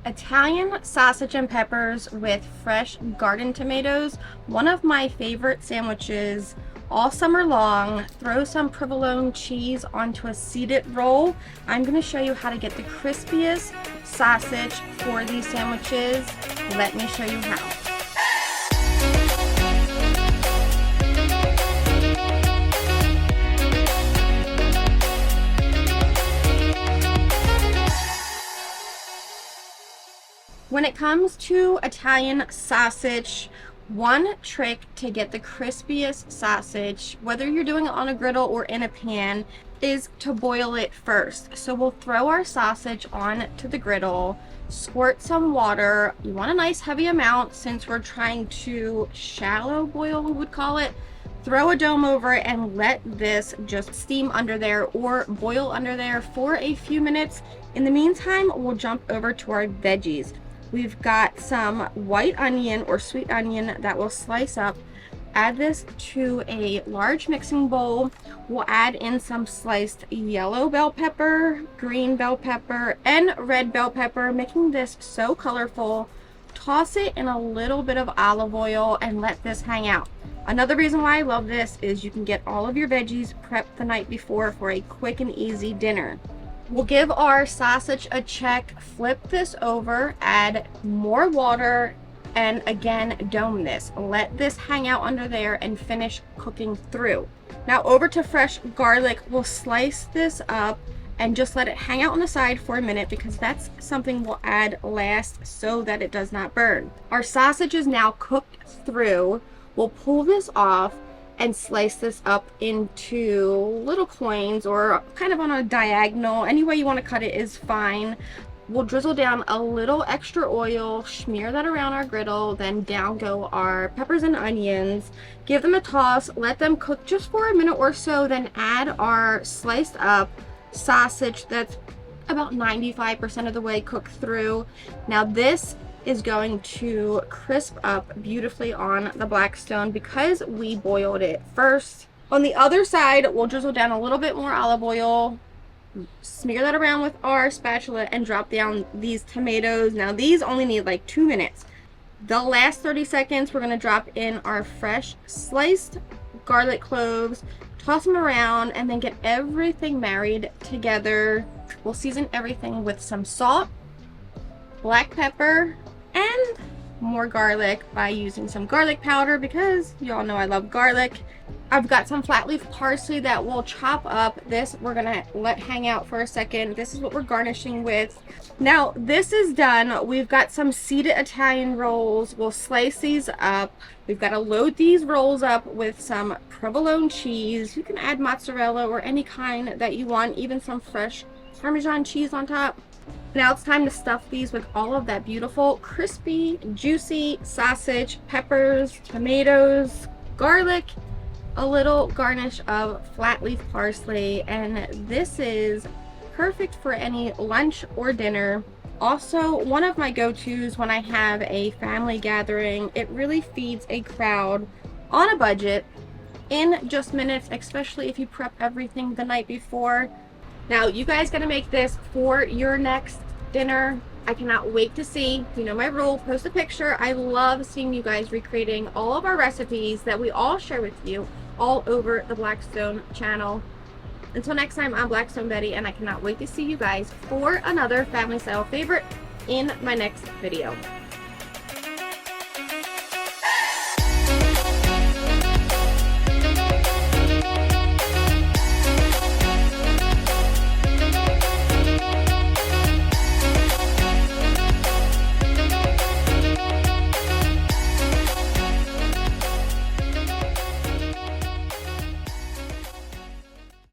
Italian sausage and peppers with fresh garden tomatoes. One of my favorite sandwiches all summer long. Throw some provolone cheese onto a seeded roll. I'm going to show you how to get the crispiest sausage for these sandwiches. Let me show you how. When it comes to Italian sausage, one trick to get the crispiest sausage, whether you're doing it on a griddle or in a pan, is to boil it first. So we'll throw our sausage on to the griddle, squirt some water. You want a nice heavy amount since we're trying to shallow boil, we would call it. Throw a dome over it and let this just steam under there or boil under there for a few minutes. In the meantime, we'll jump over to our veggies. We've got some white onion or sweet onion that we'll slice up. Add this to a large mixing bowl. We'll add in some sliced yellow bell pepper, green bell pepper, and red bell pepper, making this so colorful. Toss it in a little bit of olive oil and let this hang out. Another reason why I love this is you can get all of your veggies prepped the night before for a quick and easy dinner. We'll give our sausage a check, flip this over, add more water, and again, dome this. Let this hang out under there and finish cooking through. Now over to fresh garlic, we'll slice this up and just let it hang out on the side for a minute because that's something we'll add last so that it does not burn. Our sausage is now cooked through. We'll pull this off and slice this up into little coins or kind of on a diagonal. Any way you want to cut it is fine. We'll drizzle down a little extra oil, smear that around our griddle, then down go our peppers and onions. Give them a toss, let them cook just for a minute or so, then add our sliced up sausage that's about 95% of the way cooked through. Now this is going to crisp up beautifully on the Blackstone because we boiled it first. On the other side, we'll drizzle down a little bit more olive oil, smear that around with our spatula, and drop down these tomatoes. Now these only need like 2 minutes. The last 30 seconds, we're gonna drop in our fresh sliced garlic cloves, toss them around, and then get everything married together. We'll season everything with some salt, black pepper, and more garlic by using some garlic powder because you all know I love garlic. I've got some flat leaf parsley that we'll chop up. This we're gonna let hang out for a second. This is what we're garnishing with. Now this is done. We've got some seeded Italian rolls. We'll slice these up. We've got to load these rolls up with some provolone cheese. You can add mozzarella or any kind that you want, even some fresh Parmesan cheese on top. Now it's time to stuff these with all of that beautiful, crispy, juicy sausage, peppers, tomatoes, garlic, a little garnish of flat leaf parsley, and this is perfect for any lunch or dinner. Also, one of my go-tos when I have a family gathering. It really feeds a crowd on a budget in just minutes, especially if you prep everything the night before. Now you guys gotta make this for your next dinner. I cannot wait to see. You know my rule, post a picture. I love seeing you guys recreating all of our recipes that we all share with you all over the Blackstone channel. Until next time, I'm Blackstone Betty, and I cannot wait to see you guys for another family style favorite in my next video.